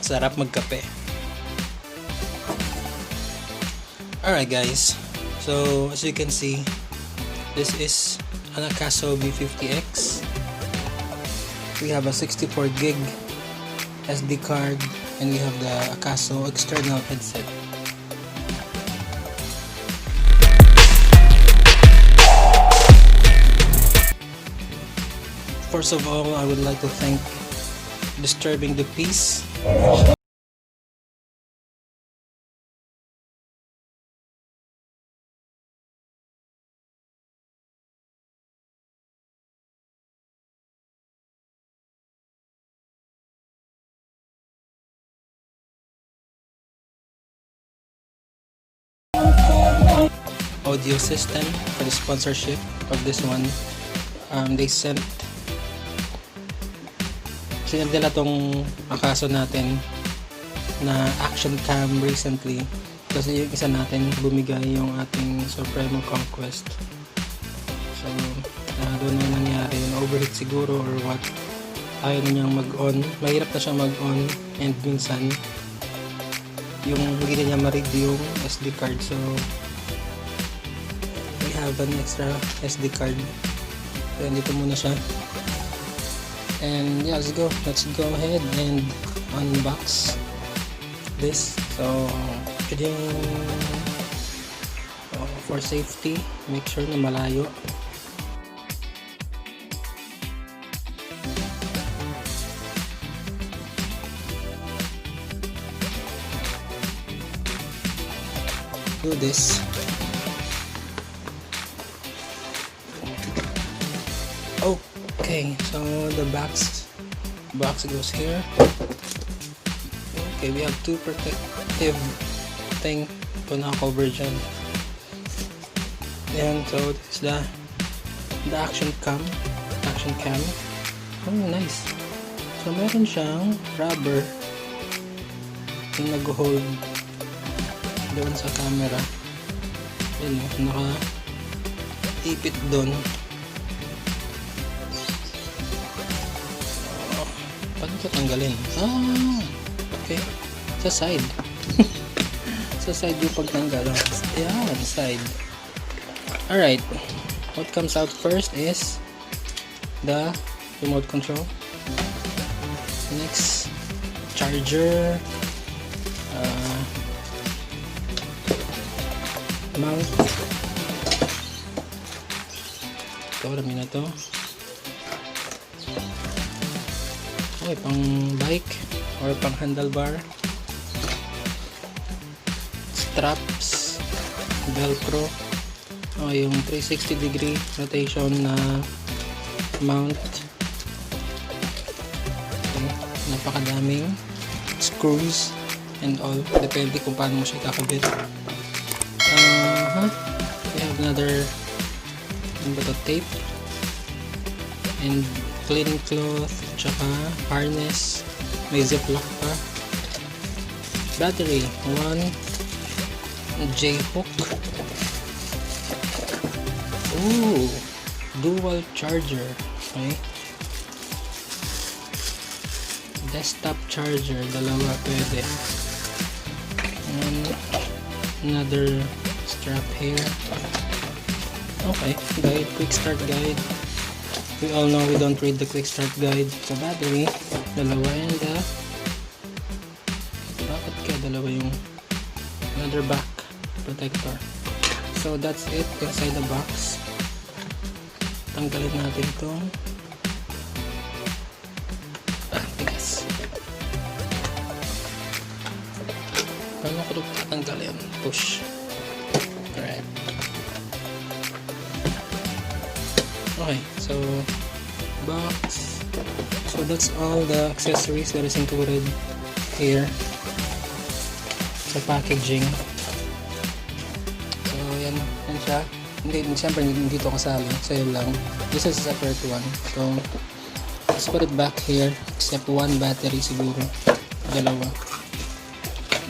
Sarap magkape. Alright guys, so as you can see, this is an AkasoV50X. We have a 64 gig SD card and we have the Akaso external headset. First of all, I would like to thank Disturbing the Peace. Audio system for the sponsorship of this one. They sent nila tong Akaso natin na action cam recently kasi yung isa natin bumigay yung ating Supremo Conquest. So doon na nangyari, overheat siguro or what, ayaw na niyang mag-on, mahirap na siyang mag-on, and minsan yung hindi na niya ma-read yung SD card. So we have an extra SD card, so dito muna siya. And yeah, let's go ahead and unbox this. So for safety, make sure na malayo. Do this. Okay, so the box goes here. Okay, we have two protective thing to na-cover dyan. And so this is the action cam. Oh, nice. So meron siyang rubber yung nag-hold doon sa camera. Yun, naka-ipit doon. Paano ito tanggalin? Okay. Sa side. Sa side yung pagtanggal. Ayan, side. Alright. What comes out first is the remote control. Next, charger. Mount. Ito, rami na to. Okay, pang bike or pang handlebar. Straps, velcro. Okay, yung 360 degree rotation na mount. Okay, napakadaming screws and all, depende kung paano mo siya kakabit. We have another tape and cleaning cloth, tsaka harness, may ziplock pa, battery, 1 J-hook, dual charger, okay, desktop charger, dalawa pwede, and another strap here. Okay, guide, quick start guide. We all know we don't read the quick start guide. So battery, dalawa, and bakit kaya dalawa yung another back protector. So that's it inside the box. Tanggalin natin itong tigas. Paano ko ito tatanggalin? Push. Alright. Okay, so box. So that's all the accessories that is included here sa packaging. So yan siya. Siyempre hindi ito kasali, sa'yo lang. This is a separate one. So let's put it back here, except one battery siguro, dalawa.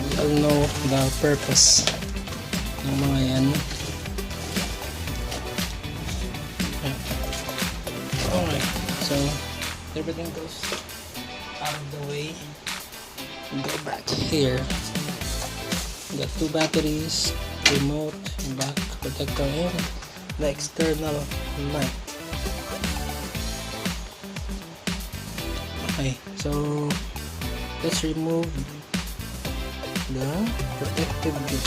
We shall know the purpose ng mga yan. Okay, so everything goes out of the way. Go back here. We got 2 batteries, remote, back protector, and the external mic. Okay, so let's remove the protective bit.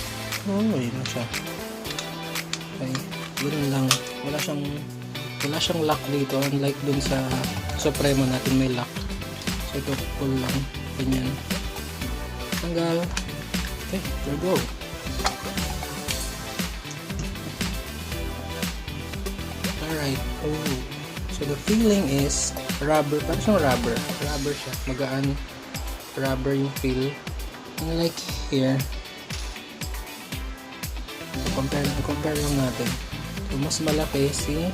Oh, yun na siya. Okay, yun lang. Wala siyang lock dito, unlike dun sa Supremo natin may lock. So ito pull lang, ganyan. Tanggal. Okay, there we go. Alright. Oh, so the feeling is rubber, parang siyang rubber siya, magaan rubber yung feel, unlike here. compare lang natin. So mas malaki si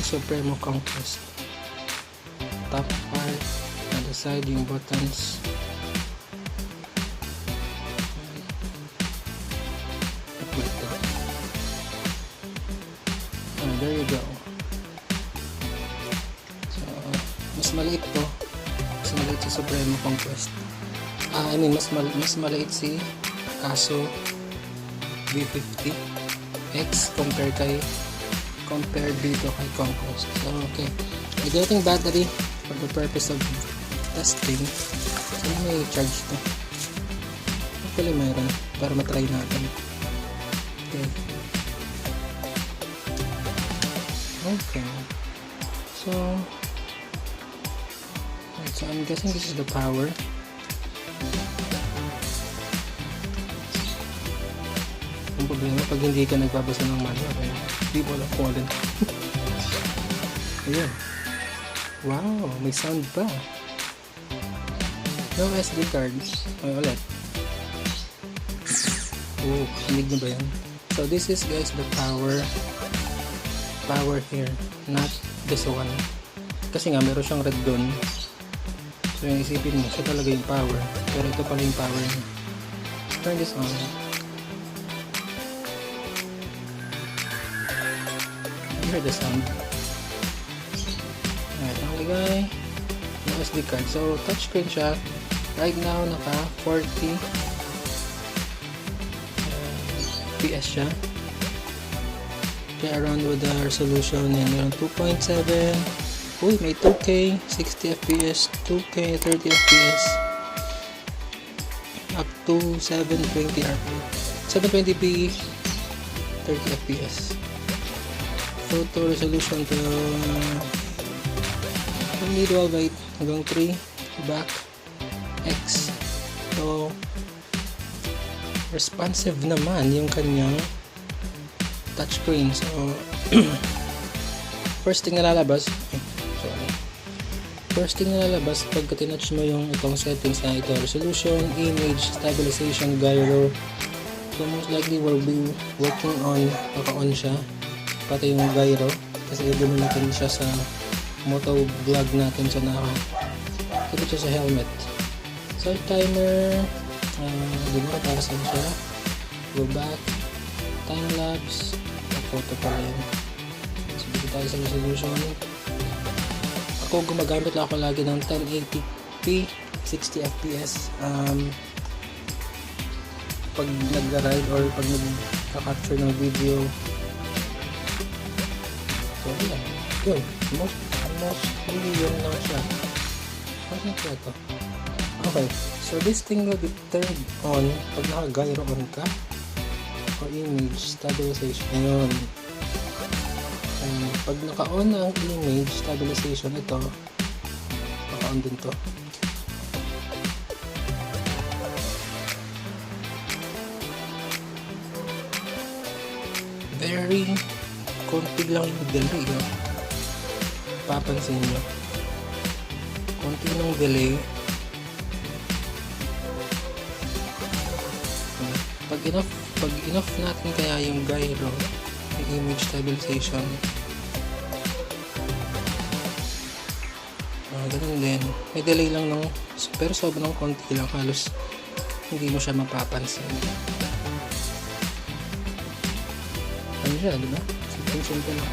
Supremo Conquest. Top part, on the side yung buttons. There you go. So, mas maliit to. Mas maliit si Supremo Conquest. I mean, mas maliit si AkasoV50X compared dito kay Conquest. So, okay. May dating battery for the purpose of testing. So, may charge to. Actually, mayroon. Para matry natin. Okay. Okay, so I'm guessing this is the power. Ang problema pag hindi ka nagbabasa ng manual, di mo lang kung alin. Ayan. Wow, may sound pa. No SD cards. Ay, ulit. Oh, hinig nyo ba yan? So this is, guys, the power here, not this one. Kasi nga meron siyang red doon. So yung isipin mo, siya talaga yung power. Pero ito pala yung power niya. Turn this on. You hear the sound. Alright, nakalagay yung SD card. So touchscreen siya. Right now naka 40 PS siya. Play around with the resolution, and meron 2.7. Uy, may 2K 60 FPS, 2K 30 FPS, up to 720 RPM, 720p 30 FPS. Photo resolution to only 12:8 hanggang 3 back X. So responsive naman yung kanyang touchscreen. So first thing na lalabas pagka tinouch mo yung itong settings na ito, resolution, image, stabilization, gyro. So most likely we'll be working on naka-on siya, pati yung gyro kasi gamitin siya sa moto vlog natin, so nakakita siya sa helmet. So timer, di ba para saan siya, go back, time lapse, photo pa rin. So dito tayo sa resolution. Ako gumagamit lang ako lagi ng 1080p 60 fps pag nag-ride or pag nag-capture ng video. So yan, yun, mostly yun lang siya. Ano kaya ito? Okay, so this thing will be turned on pag naka-gyro on ka, or image stabilization. Ayun. Pag naka-on na ang image stabilization, ito naka-on din to. Very konti lang yung delay, no? Papansin nyo, konti lang delay. Pag enough natin kaya yung gyro, yung image stabilization, ganun din. May delay lang ng, pero sobrang konti lang, halos hindi mo siya mapapansin. Ano siya, di ba? Simple lang.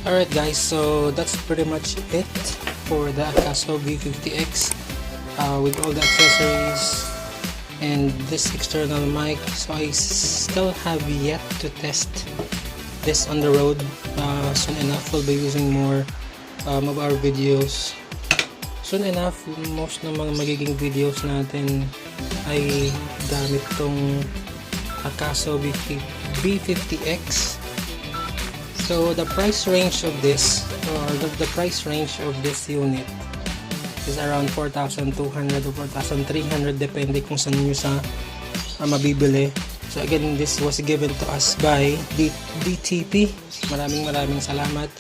Alright guys, so that's pretty much it for the AkasoV50X with all the accessories and this external mic. So I still have yet to test this on the road. Soon enough we'll be using more of our videos. Soon enough, most ng mga magiging videos natin ay gamit tong AkasoV50X. So the price range of this, or the price range of this unit is around 4,200 or 4,300 depende kung saan nyo sa mabibili. So again, this was given to us by DTP. Maraming salamat.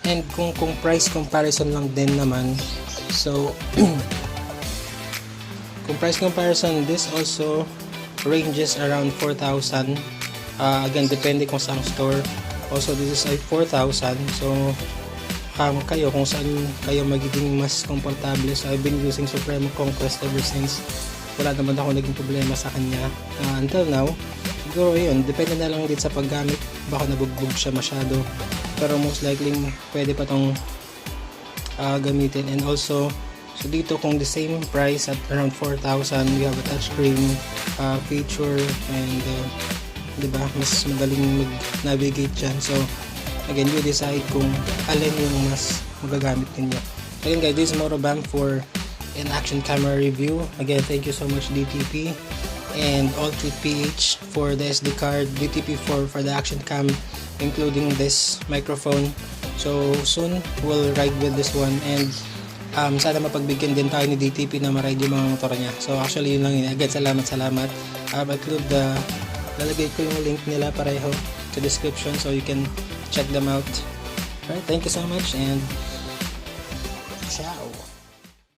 And kung price comparison lang din naman, so kung price comparison, this also ranges around 4,000. Again, depende kung saan store. Also, this is ay 4,000. So, kayo kung saan kayo magiging mas komportable. So, I've been using Supremo Conquest ever since. Wala naman ako naging problema sa kanya. Until now, siguro yun, depende na lang din sa paggamit. Baka nabugbog siya masyado. Pero most likely, pwede pa tong gamitin. And also, so dito kung the same price at around 4,000, we have a touchscreen feature and diba, mas madaling mag-navigate dyan. So again, you decide kung alin yung mas magagamit ninyo. Again guys, this is Motobam for an action camera review. Again, thank you so much DTP and AllTreats PH for the SD card, DTP4 for the action cam, including this microphone. So soon we'll ride with this one, and sana mapagbigyan din tayo ni DTP na ma-ride yung mga motor niya. So actually yun lang yun. Again, salamat. I'll include lalagay ko yung link nila pareho sa description so you can check them out. Alright, thank you so much and ciao.